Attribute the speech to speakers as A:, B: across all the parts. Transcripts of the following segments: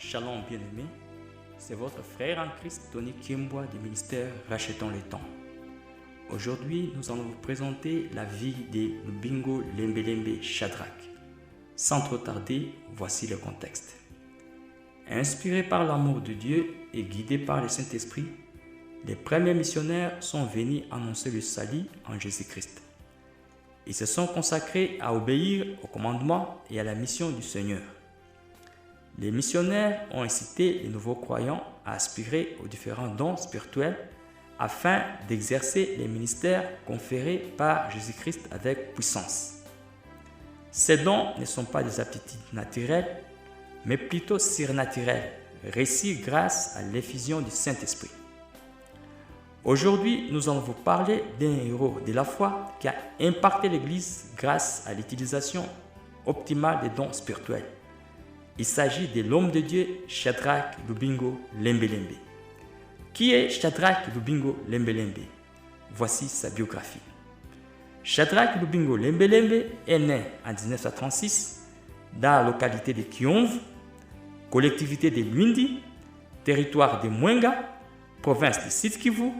A: Shalom bien-aimés, c'est votre frère en Christ Tony Kiembois du ministère Rachetons le temps. Aujourd'hui, nous allons vous présenter la vie de Lubingo Lembelembe Shadrach. Sans trop tarder, voici le contexte. Inspirés par l'amour de Dieu et guidés par le Saint-Esprit, les premiers missionnaires sont venus annoncer le salut en Jésus-Christ. Ils se sont consacrés à obéir aux commandements et à la mission du Seigneur. Les missionnaires ont incité les nouveaux croyants à aspirer aux différents dons spirituels afin d'exercer les ministères conférés par Jésus-Christ avec puissance. Ces dons ne sont pas des aptitudes naturelles, mais plutôt surnaturelles, réussies grâce à l'effusion du Saint-Esprit. Aujourd'hui, nous allons vous parler d'un héros de la foi qui a impacté l'Église grâce à l'utilisation optimale des dons spirituels. Il s'agit de l'homme de Dieu Shadrach Lubingo Lembelembe. Qui est Shadrach Lubingo Lembelembe? Voici sa biographie. Shadrach Lubingo Lembelembe est né en 1936 dans la localité de Kiomvu, collectivité de Lwindi, territoire de Mwenga, province de Sud-Kivu,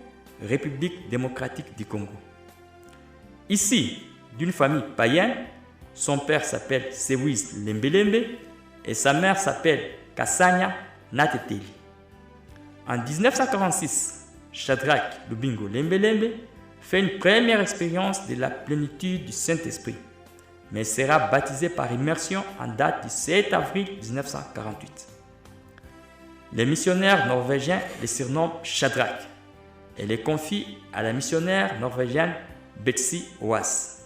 A: République démocratique du Congo. Issu d'une famille païenne, son père s'appelle Sewis Lembelembe et sa mère s'appelle Kassanya Nateteli. En 1946, Shadrach Lubingo Lembelembe fait une première expérience de la plénitude du Saint-Esprit, mais sera baptisé par immersion en date du 7 avril 1948. Les missionnaires norvégiens le surnomment Shadrach et les confient à la missionnaire norvégienne Betsy Oas.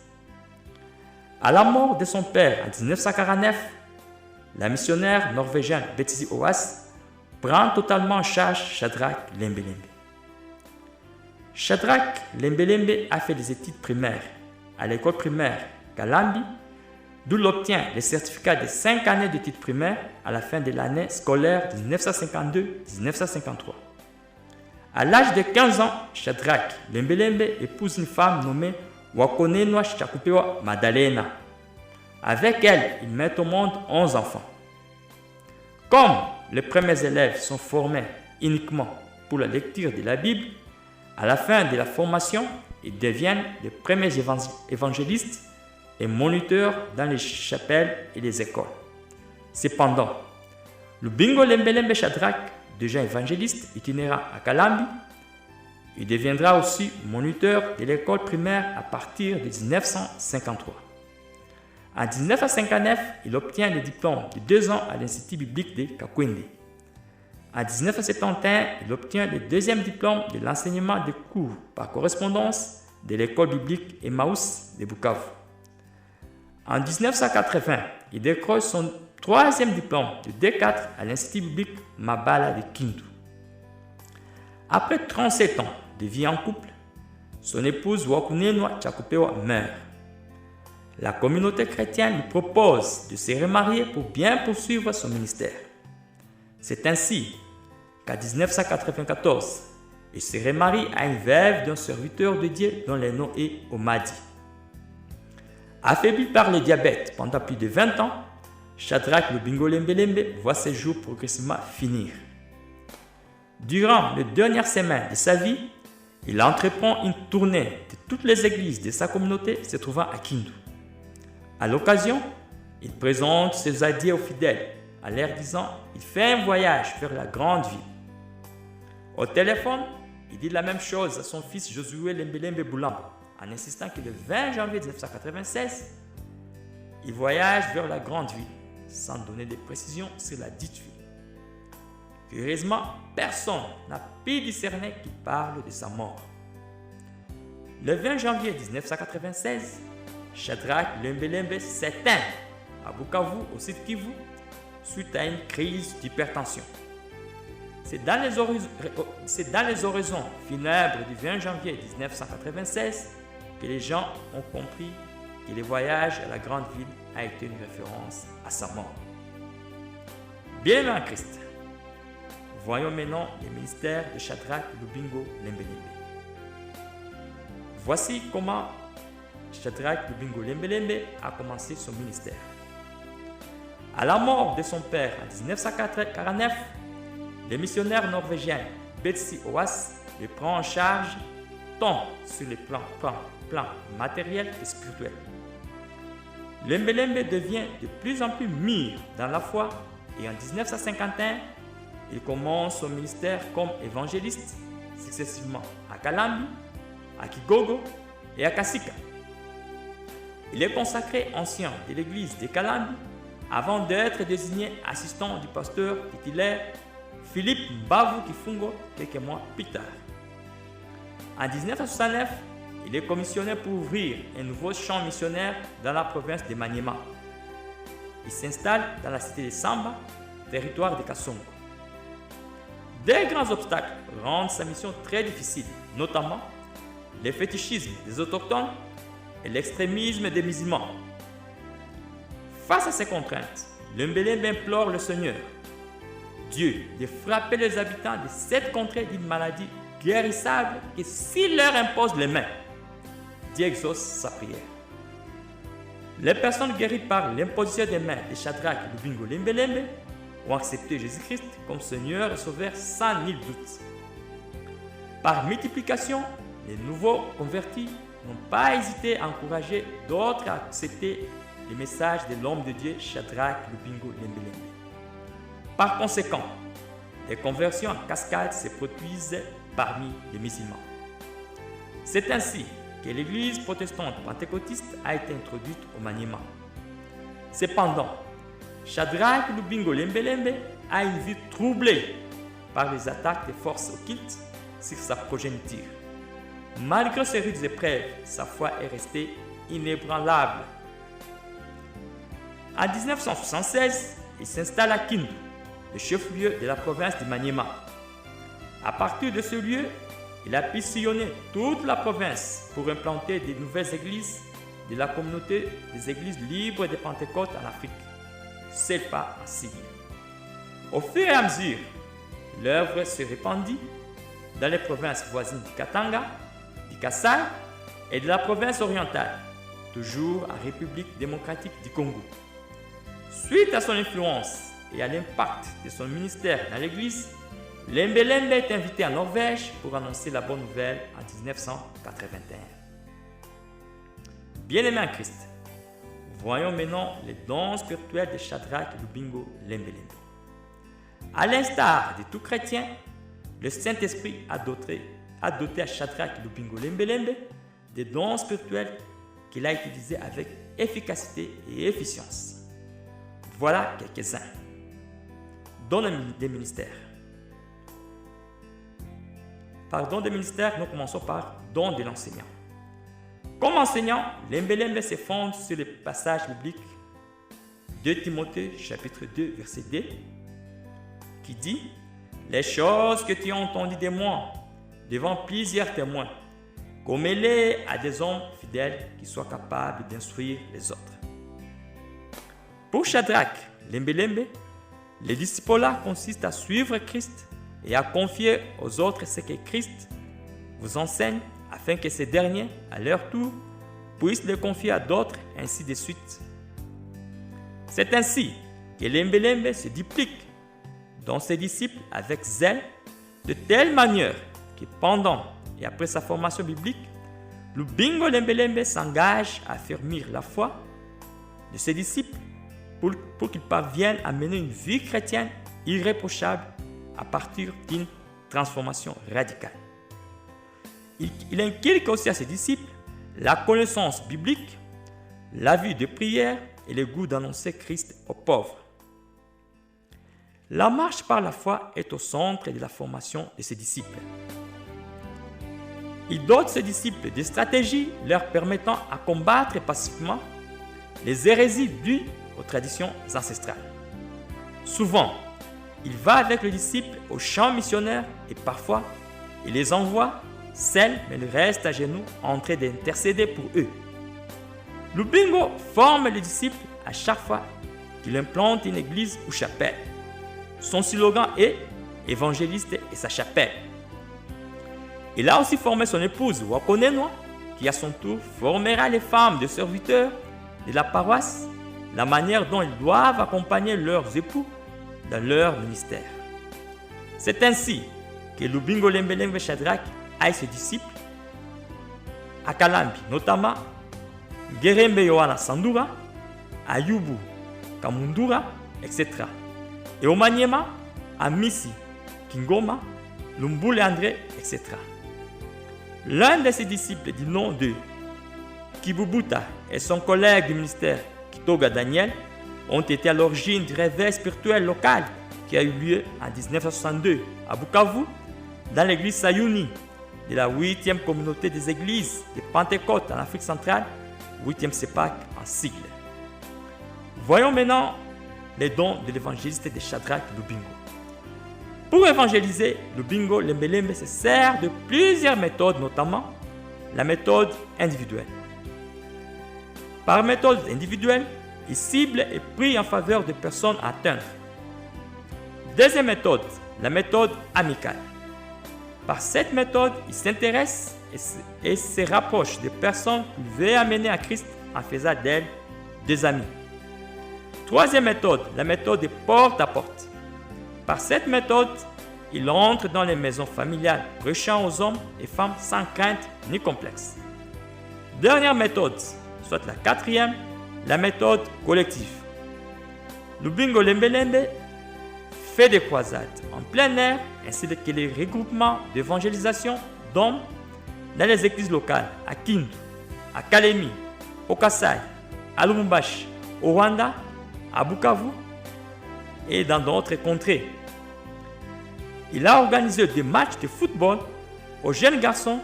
A: À la mort de son père en 1949, la missionnaire norvégienne Betsy Oas prend totalement en charge Shadrach Lembelembe. Shadrach Lembelembe a fait des études primaires à l'école primaire Kalambi, d'où il obtient le certificat de 5 années d'études primaires à la fin de l'année scolaire 1952-1953. À l'âge de 15 ans, Shadrach Lembelembe épouse une femme nommée Wakonenwa Chakupewa Madalena. Avec elle, il met au monde 11 enfants. Comme les premiers élèves sont formés uniquement pour la lecture de la Bible, à la fin de la formation, ils deviennent les premiers évangélistes et moniteurs dans les chapelles et les écoles. Cependant, Lubingo Lembelembe Shadrach, déjà évangéliste itinérant à Kalambi, il deviendra aussi moniteur de l'école primaire à partir de 1953. En 1959, il obtient le diplôme de 2 ans à l'Institut biblique de Kakwende. En 1971, il obtient le deuxième diplôme de l'enseignement des cours par correspondance de l'école biblique Emmaüs de Bukavu. En 1980, il décroche son 3e diplôme de D4 à l'Institut biblique Mabala de Kindu. Après 37 ans de vie en couple, son épouse Wakunenwa Chakupewa meurt. La communauté chrétienne lui propose de se remarier pour bien poursuivre son ministère. C'est ainsi qu'en 1994, il se remarie à une veuve d'un serviteur de Dieu dont le nom est Omadi. Affaibli par le diabète pendant plus de 20 ans, Shadrach Lubingo Lembelembe voit ses jours progressivement finir. Durant les dernières semaines de sa vie, il entreprend une tournée de toutes les églises de sa communauté se trouvant à Kindu. À l'occasion, il présente ses adieux aux fidèles en leur disant qu'il fait un voyage vers la grande ville. Au téléphone, il dit la même chose à son fils Josué Lembelembe Boulambo en insistant que le 20 janvier 1996, il voyage vers la grande ville sans donner de précisions sur la dite ville. Curieusement, personne n'a pu discerner qu'il parle de sa mort. Le 20 janvier 1996, Shadrach Lembelembe s'éteint à Bukavu, au Sud-Kivu, suite à une crise d'hypertension. C'est dans les oraisons funèbres du 20 janvier 1996 que les gens ont compris que le voyage à la grande ville a été une référence à sa mort. Bien en Christ, voyons maintenant le ministère de Shadrach Lubingo Lembelembe. Voici comment Shadrach Lubingo Lembelembe a commencé son ministère. À la mort de son père en 1949, le missionnaire norvégien Betsy Oas le prend en charge tant sur le plan matériel que spirituel. Lembe Lembe devient de plus en plus mûr dans la foi et en 1951, il commence son ministère comme évangéliste successivement à Kalambi, à Kigogo et à Kasika. Il est consacré ancien de l'église de Kalambi avant d'être désigné assistant du pasteur titulaire Philippe Mbavu Kifungo quelques mois plus tard. En 1969, il est commissionné pour ouvrir un nouveau champ missionnaire dans la province de Maniema. Il s'installe dans la cité de Samba, territoire de Kassongo. Des grands obstacles rendent sa mission très difficile, notamment le fétichisme des autochtones et l'extrémisme des musulmans. Face à ces contraintes, Lembe Lembe implore le Seigneur, Dieu, de frapper les habitants de cette contrée d'une maladie guérissable que s'il leur impose les mains, Dieu exauce sa prière. Les personnes guéries par l'imposition des mains de Shadrach Lubingo Lembe Lembe ont accepté Jésus-Christ comme Seigneur et Sauveur sans nul doute. Par multiplication, les nouveaux convertis n'ont pas hésité à encourager d'autres à accepter le message de l'homme de Dieu Shadrach Lubingo Lembe Lembe. Par conséquent, les conversions en cascade se produisent parmi les musulmans. C'est ainsi que l'église protestante pentecôtiste a été introduite au Maniema. Cependant, Shadrach Lubingo Lembe Lembe a une vie troublée par les attaques des forces occultes sur sa progéniture. Malgré ces rudes épreuves, sa foi est restée inébranlable. En 1976, il s'installe à Kindu, le chef-lieu de la province de Maniema. À partir de ce lieu, il a pu sillonner toute la province pour implanter de nouvelles églises de la communauté des églises libres de Pentecôte en Afrique, CELPA en sigle. Au fur et à mesure, l'œuvre se répandit dans les provinces voisines du Katanga, du Kassai et de la province orientale, toujours en République démocratique du Congo. Suite à son influence et à l'impact de son ministère dans l'Église, Lembe Lembe est invité en Norvège pour annoncer la bonne nouvelle en 1981. Bien-aimés en Christ, voyons maintenant les dons spirituels de Shadrach Lubingo Lembe Lembe. À l'instar de tout chrétien, le Saint-Esprit a doté à Shadrach Lubingo Lembe Lembe des dons spirituels qu'il a utilisés avec efficacité et efficience. Voilà quelques-uns. Dons des ministères. Par don des ministères, nous commençons par don de l'enseignant. Comme enseignant, Lembe Lembe se fonde sur le passage biblique de Timothée chapitre 2 verset 2 qui dit « Les choses que tu as entendues de moi devant plusieurs témoins, commets-les à des hommes fidèles qui soient capables d'instruire les autres. » Pour Shadrach Lembe Lembe, le discipolat consiste à suivre Christ et à confier aux autres ce que Christ vous enseigne afin que ces derniers, à leur tour, puissent le confier à d'autres, ainsi de suite. C'est ainsi que Lembe Lembe se duplique dans ses disciples avec zèle, de telle manière que pendant et après sa formation biblique, Lubingo Lembe Lembe s'engage à affermir la foi de ses disciples pour qu'ils parviennent à mener une vie chrétienne irréprochable à partir d'une transformation radicale. Il inculque aussi à ses disciples la connaissance biblique, la vie de prière et le goût d'annoncer Christ aux pauvres. La marche par la foi est au centre de la formation de ses disciples. Il dote ses disciples de stratégies leur permettant à combattre pacifiquement les hérésies dues aux traditions ancestrales. Souvent, il va avec le disciple au champ missionnaire et parfois, il les envoie seuls, mais il reste à genoux en train d'intercéder pour eux. Lubingo forme les disciples à chaque fois qu'il implante une église ou chapelle. Son slogan est « Évangéliste et sa chapelle ». Il a aussi formé son épouse Wakonenwa, qui à son tour formera les femmes de serviteurs de la paroisse la manière dont ils doivent accompagner leurs époux dans leur ministère. C'est ainsi que Lubingo Lembelembe Shadrach et ses disciples, à Kalambi notamment, Gerembe Yohana Sandura, à Yubu Kamundura, etc. Et au Maniema, à Misi Kingoma, Lumbule André, etc. L'un de ses disciples du nom de Kibubuta et son collègue du ministère Kitoga Daniel ont été à l'origine du réveil spirituel local qui a eu lieu en 1962 à Bukavu, dans l'église Sayuni de la 8e communauté des églises de Pentecôte en Afrique centrale, 8e CEPAC en sigle. Voyons maintenant les dons de l'évangéliste de Shadrach Lubingo. Pour évangéliser, Lubingo Lembelembe se sert de plusieurs méthodes, notamment la méthode individuelle. Par méthode individuelle, il cible et prie en faveur de personnes atteintes. Deuxième méthode, la méthode amicale. Par cette méthode, il s'intéresse et se rapproche des personnes qu'il veut amener à Christ en faisant d'elles des amis. Troisième méthode, la méthode de porte à porte. Par cette méthode, il entre dans les maisons familiales, prêchant aux hommes et femmes sans crainte ni complexe. Dernière méthode, soit la quatrième, la méthode collective. Lubingo Lembelembe fait des croisades en plein air ainsi que les regroupements d'évangélisation d'hommes dans les églises locales à Kindu, à Kalemi, au Kasai, à Lubumbashi, au Rwanda, à Bukavu et dans d'autres contrées. Il a organisé des matchs de football aux jeunes garçons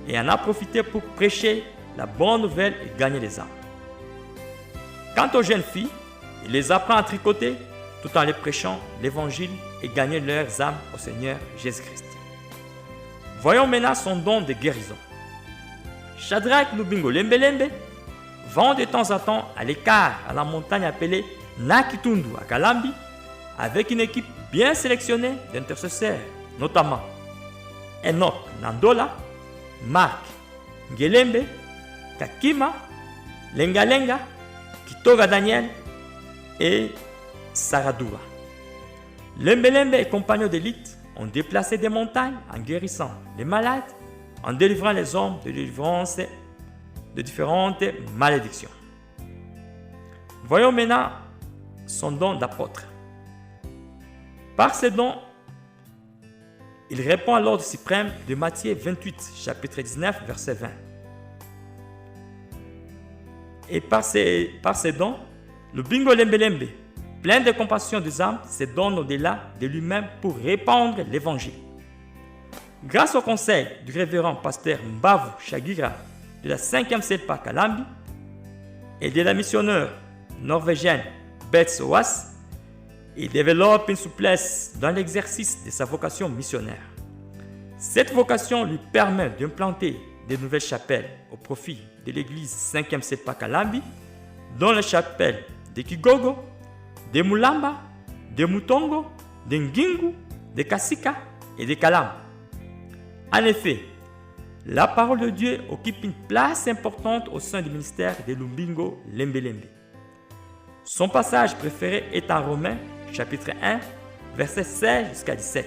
A: et en a profité pour prêcher la bonne nouvelle et gagner les âmes. Quant aux jeunes filles, il les apprend à tricoter tout en les prêchant l'évangile et gagner leurs âmes au Seigneur Jésus-Christ. Voyons maintenant son don de guérison. Shadrach Lubingo Lembelembe vend de temps en temps à l'écart à la montagne appelée Nakitundu à Kalambi avec une équipe bien sélectionnée d'intercesseurs, notamment Enoch Nandola, Mark Ngelembe, Kakima, Lengalenga, Kitoga Daniel et Saradura. Lembelembe et compagnons d'élite ont déplacé des montagnes en guérissant les malades, en délivrant les hommes de délivrance de différentes malédictions. Voyons maintenant son don d'apôtre. Par ce don, il répond à l'ordre suprême de Matthieu 28, chapitre 19, verset 20. Et par ces dons, Lubingo Lembelembe, plein de compassion des âmes, se donne au-delà de lui-même pour répandre l'évangile. Grâce au conseil du révérend pasteur Mbavu Shagira de la 5e CEPAC Kalambi et de la missionnaire norvégienne Bets Oas, il développe une souplesse dans l'exercice de sa vocation missionnaire. Cette vocation lui permet d'implanter de nouvelles chapelles au profit de l'église 5e CEPAC Kalambi, dont les chapelles de Kigogo, de Mulamba, de Mutongo, de Ngingu, de Kasika et de Kalam. En effet, la parole de Dieu occupe une place importante au sein du ministère de Lubingo Lembelembe. Son passage préféré est en Romains, chapitre 1, versets 16 jusqu'à 17.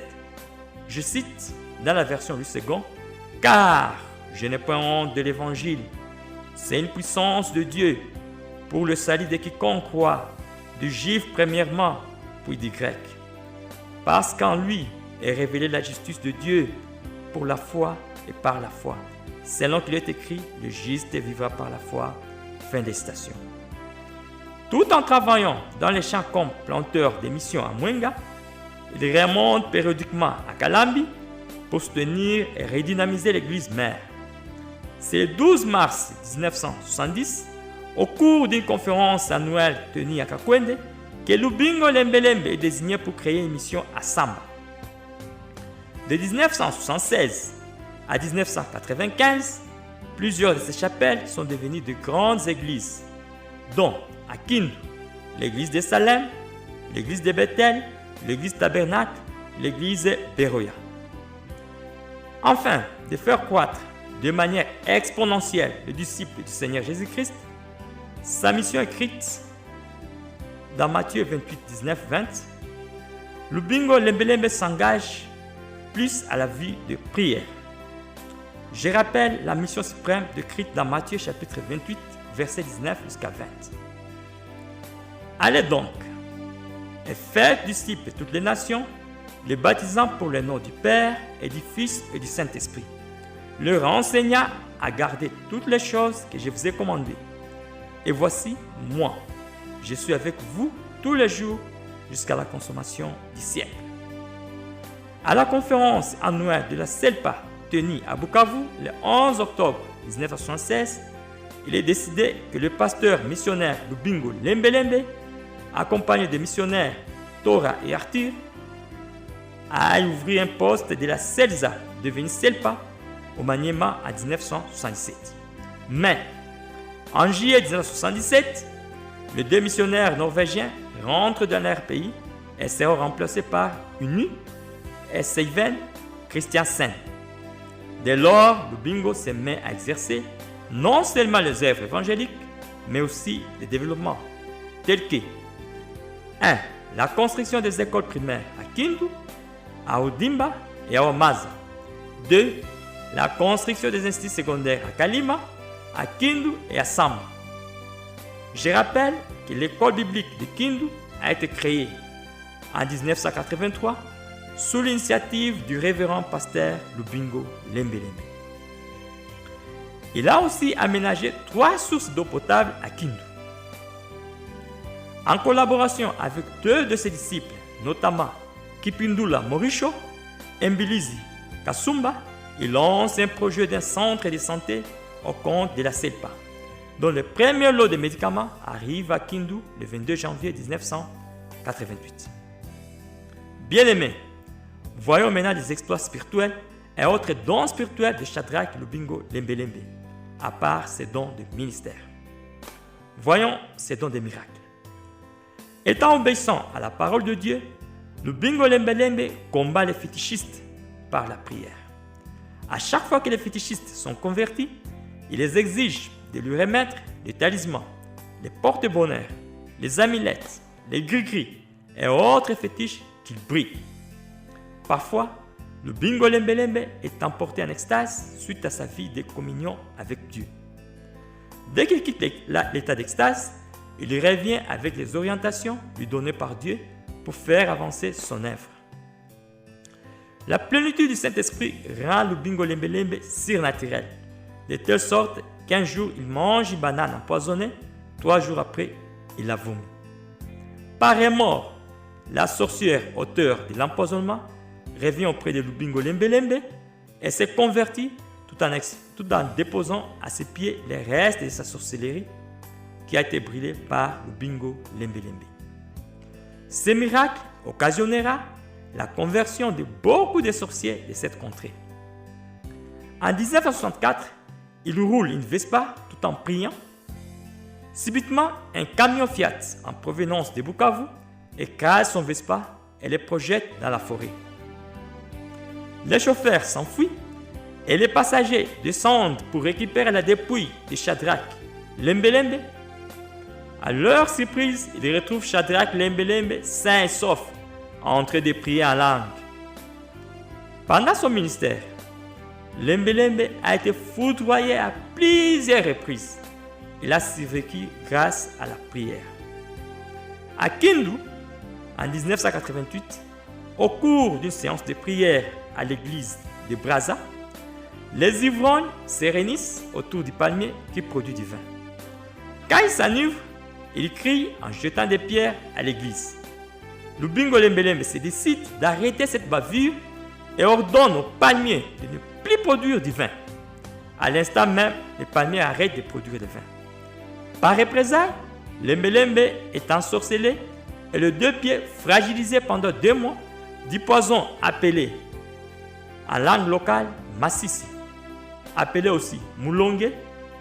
A: Je cite dans la version du second, « Car je n'ai pas honte de l'évangile, c'est une puissance de Dieu pour le salut de quiconque croit, du juif premièrement, puis du grec. Parce qu'en lui est révélée la justice de Dieu pour la foi et par la foi. Selon qu'il est écrit, le juste vivra par la foi. » Fin des citations. Tout en travaillant dans les champs comme planteur des missions à Mwenga, il remonte périodiquement à Kalambi pour soutenir et redynamiser l'église mère. C'est le 12 mars 1970, au cours d'une conférence annuelle tenue à Kakwende, que Lubingo Lembelembe est désigné pour créer une mission à Samba. De 1976 à 1995, plusieurs de ces chapelles sont devenues de grandes églises, dont à Kindu, l'église de Salem, l'église de Bethel, l'église Tabernacle, l'église Beroya. Enfin, de faire croître de manière exponentielle le disciple du Seigneur Jésus-Christ, sa mission écrite dans Matthieu 28, 19, 20, Lubingo Lembelembe s'engage plus à la vie de prière. Je rappelle la mission suprême de Christ dans Matthieu chapitre 28, verset 19 jusqu'à 20. Allez donc et faites disciples toutes les nations, les baptisant pour le nom du Père et du Fils et du Saint-Esprit, leur enseignant à garder toutes les choses que je vous ai commandées. Et voici, moi, je suis avec vous tous les jours jusqu'à la consommation du siècle. À la conférence annuelle de la CELPA tenue à Bukavu le 11 octobre 1976, il est décidé que le pasteur missionnaire Lubingo Lembelembe, accompagné des missionnaires Tora et Arthur, aille ouvrir un poste de la CELSA devenue CELPA au Maniema en 1977. Mais en juillet 1977, les deux missionnaires norvégiens rentrent dans leur pays et seront remplacés par Unu et Seiven Christiansen. Dès lors, Lubingo se met à exercer non seulement les œuvres évangéliques, mais aussi les développements tels que 1. La construction des écoles primaires à Kindu, à Odimba et à Omaza. 2. La construction des instituts secondaires à Kalima, à Kindu et à Samba. Je rappelle que l'école biblique de Kindu a été créée en 1983 sous l'initiative du révérend pasteur Lubingo Lembelembe. Il a aussi aménagé 3 sources d'eau potable à Kindu. En collaboration avec 2 de ses disciples, notamment Kipindula Morisho et Mbilizi Kasumba, il lance un projet d'un centre de santé au compte de la CELPA, dont le premier lot de médicaments arrive à Kindu le 22 janvier 1988. Bien-aimés, voyons maintenant les exploits spirituels et autres dons spirituels de Shadrach Lubingo Lembelembe, à part ses dons de ministère. Voyons ses dons de miracles. Étant obéissant à la parole de Dieu, Lubingo Lembelembe combat les fétichistes par la prière. À chaque fois que les fétichistes sont convertis, il les exige de lui remettre les talismans, les porte-bonheur, les amulettes, les gris-gris et autres fétiches qui brillent. Parfois, Lubingo Lembelembe est emporté en extase suite à sa vie de communion avec Dieu. Dès qu'il quitte l'état d'extase, il revient avec les orientations lui données par Dieu pour faire avancer son œuvre. La plénitude du Saint-Esprit rend Lubingo Lembelembe surnaturel, de telle sorte qu'un jour il mange une banane empoisonnée, 3 jours après, il la vomit. Par remords, la sorcière auteure de l'empoisonnement revient auprès de Lubingo Lembelembe et s'est convertie tout en déposant à ses pieds les restes de sa sorcellerie qui a été brûlée par Lubingo Lembelembe. Ce miracle occasionnera la conversion de beaucoup de sorciers de cette contrée. En 1964, il roule une Vespa tout en priant. Subitement, un camion Fiat en provenance de Bukavu écrase son Vespa et le projette dans la forêt. Les chauffeurs s'enfuient et les passagers descendent pour récupérer la dépouille de Shadrach Lembelembe. À leur surprise, ils retrouvent Shadrach Lembelembe sain et sauf, en train de prier en langue. Pendant son ministère, Lembelembe a été foudroyé à plusieurs reprises. Il a survécu grâce à la prière. À Kindu, en 1988, au cours d'une séance de prière à l'église de Braza, les ivrognes se réunissent autour du palmier qui produit du vin. Quand ils s'enivrent, ils crient en jetant des pierres à l'église. Lubingo Lembelembe se décide d'arrêter cette bavure et ordonne au palmier de ne plus produire du vin. À l'instant même, le palmier arrête de produire du vin. Par représailles, Lembelembe est ensorcelé et les 2 pieds fragilisés pendant 2 mois du poison appelé en langue locale Massisi, appelé aussi Moulongue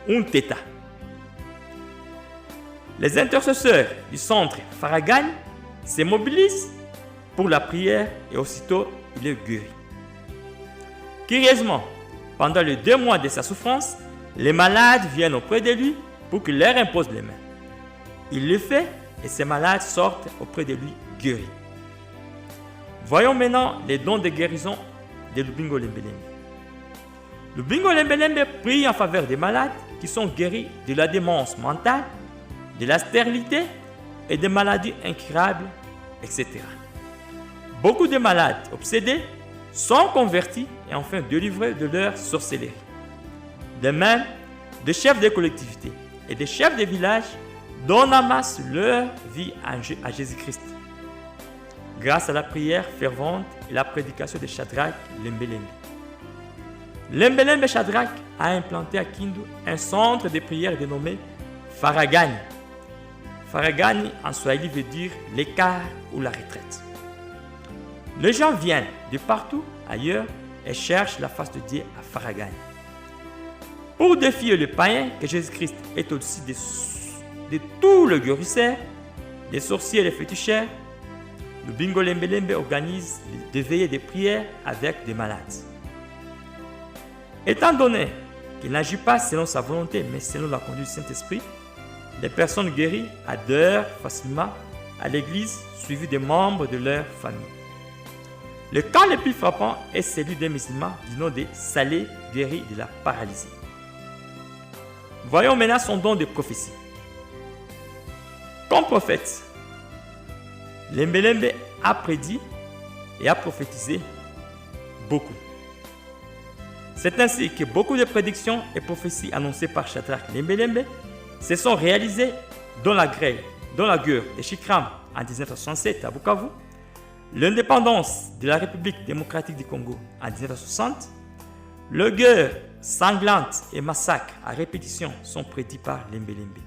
A: ou Teta. Les intercesseurs du centre Faragan se mobilisent pour la prière et aussitôt il est guéri. Curieusement, pendant les 2 mois de sa souffrance, les malades viennent auprès de lui pour qu'il leur impose les mains. Il le fait et ses malades sortent auprès de lui guéris. Voyons maintenant les dons de guérison de Lubingo Lembelembe. Lubingo Lembelembe prie en faveur des malades qui sont guéris de la démence mentale, de la stérilité et des maladies incurables, etc. Beaucoup de malades obsédés sont convertis et enfin délivrés de leur sorcellerie. De même, des chefs de collectivités et des chefs de villages donnent en masse leur vie à Jésus-Christ, grâce à la prière fervente et la prédication de Shadrach Lembelembe. Lembelembe Shadrach a implanté à Kindu un centre de prière dénommé Faragani. Faragani en swahili veut dire l'écart ou la retraite. Les gens viennent de partout ailleurs et cherchent la face de Dieu à Faragani. Pour défier le païen que Jésus-Christ est au-dessus de tout le guérisseur, des sorciers et des féticheurs, Lubingo Lembelembe organise des veillées de prière avec des malades. Étant donné qu'il n'agit pas selon sa volonté, mais selon la conduite du Saint-Esprit, les personnes guéries adhèrent facilement à l'Église, suivies des membres de leur famille. Le cas le plus frappant est celui d'un musulman du nom de Saleh, guéri de la paralysie. Voyons maintenant son don de prophétie. Comme prophète, Lembelembe a prédit et a prophétisé beaucoup. C'est ainsi que beaucoup de prédictions et prophéties annoncées par Shadrach Lembelembe se sont réalisées dans la guerre de Chikram en 1967 à Bukavu, l'indépendance de la République démocratique du Congo en 1960, les guerres sanglantes et massacres à répétition sont prédits par Lembelembe.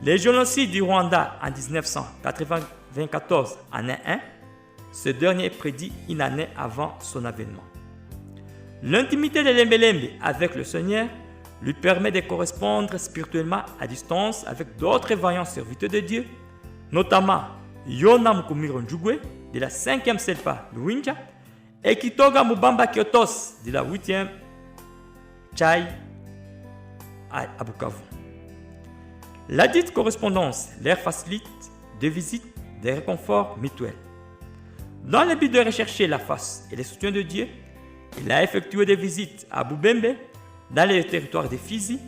A: Les génocides du Rwanda en 1994 en est un, ce dernier prédit une année avant son avènement. L'intimité de Lembelembe avec le Seigneur lui permet de correspondre spirituellement à distance avec d'autres vaillants serviteurs de Dieu, notamment Yona Mukumiro Njugwe de la 5e Selpa Luinja et Kitoga Mubamba Kyotos de la 8e Chai à Bukavu. La dite correspondance leur facilite des visites, des réconforts mutuels. Dans le but de rechercher la face et le soutien de Dieu, il a effectué des visites à Bubembe, dans les territoires de Fizi,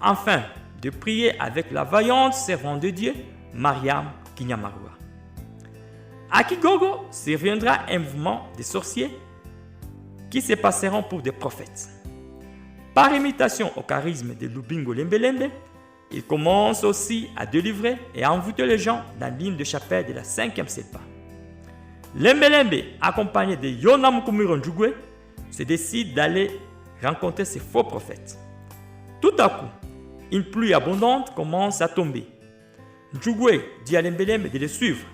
A: afin de prier avec la vaillante servante de Dieu, Mariam Kinyamarua. À Kigogo surviendra un mouvement de sorciers qui se passeront pour des prophètes. Par imitation au charisme de Lubingo Lembelembe, il commence aussi à délivrer et à envoûter les gens dans l'hymne de chapelle de la 5e Selpa. Lembelembe, accompagné de Yona Mukumiro Njugwe, se décide d'aller rencontrer ces faux prophètes. Tout à coup, une pluie abondante commence à tomber. Njugwe dit à Lembelembe de les suivre.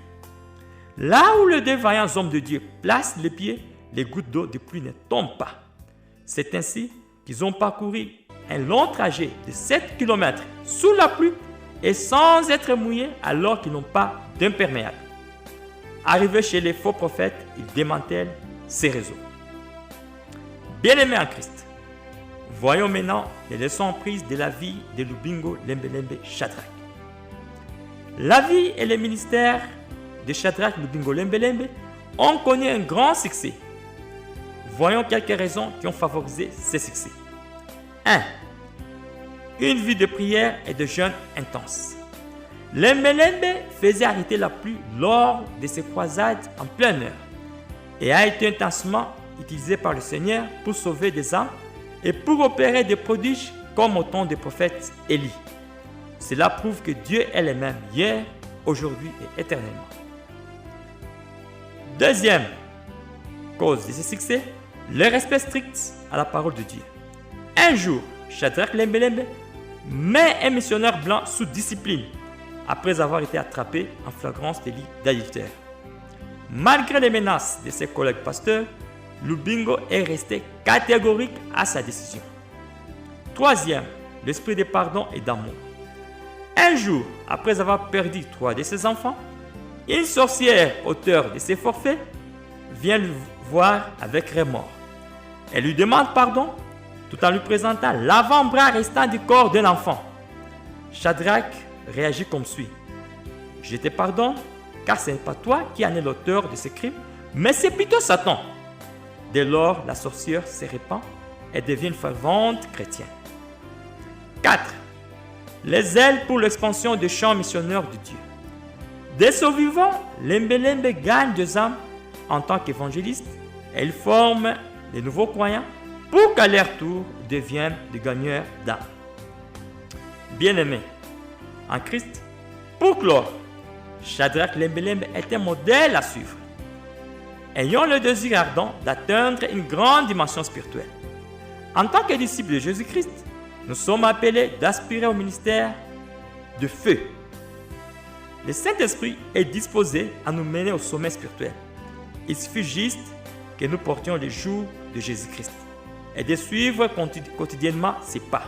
A: Là où les deux vaillants hommes de Dieu placent les pieds, les gouttes d'eau de pluie ne tombent pas. C'est ainsi qu'ils ont parcouru un long trajet de 7 km sous la pluie et sans être mouillés alors qu'ils n'ont pas d'imperméable. Arrivés chez les faux prophètes, ils démantèlent ces réseaux. Bien-aimés en Christ, voyons maintenant les leçons prises de la vie de Lubingo Lembelembe Shadrach. La vie et le ministère de Shadrach Lubingo Lembelembe ont connu un grand succès. Voyons quelques raisons qui ont favorisé ce succès. 1. Une vie de prière et de jeûne intense. Lembelembe faisait arrêter la pluie lors de ses croisades en pleine heure et a été intensement utilisé par le Seigneur pour sauver des âmes et pour opérer des prodiges comme au temps du prophète Élie. Cela prouve que Dieu est le même hier, aujourd'hui et éternellement. Deuxième cause de ce succès, le respect strict à la parole de Dieu. Un jour, Shadrach Lembelembe met un missionnaire blanc sous discipline après avoir été attrapé en flagrance délit d'adultère. Malgré les menaces de ses collègues pasteurs, Lubingo est resté catégorique à sa décision. Troisième, l'esprit de pardon et d'amour. Un jour, après avoir perdu 3 de ses enfants, une sorcière, auteure de ses forfaits, vient le voir avec remords. Elle lui demande pardon tout en lui présentant l'avant-bras restant du corps d'un enfant. Shadrach réagit comme suit. Je te pardonne, car ce n'est pas toi qui en es l'auteur de ce crime, mais c'est plutôt Satan. » Dès lors, la sorcière se répand et devient une fervente chrétienne. 4. Les ailes pour l'expansion des champs missionnaires de Dieu. Dès son vivant, Lembe Lembe gagne des âmes en tant qu'évangéliste et il forme les nouveaux croyants pour qu'à leur tour deviennent des gagneurs d'âmes. Bien-aimés en Christ, pour clore, Shadrach Lembe Lembe est un modèle à suivre. Ayons le désir ardent d'atteindre une grande dimension spirituelle. En tant que disciples de Jésus-Christ, nous sommes appelés d'aspirer au ministère de feu. Le Saint-Esprit est disposé à nous mener au sommet spirituel. Il suffit juste que nous portions les jours de Jésus-Christ et de suivre quotidiennement ses pas.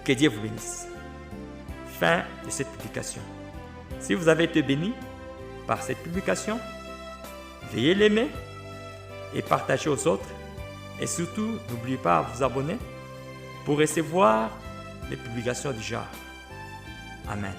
A: Que Dieu vous bénisse. Fin de cette publication. Si vous avez été béni par cette publication, veuillez l'aimer et partager aux autres. Et surtout, n'oubliez pas à vous abonner pour recevoir les publications du genre. Amen.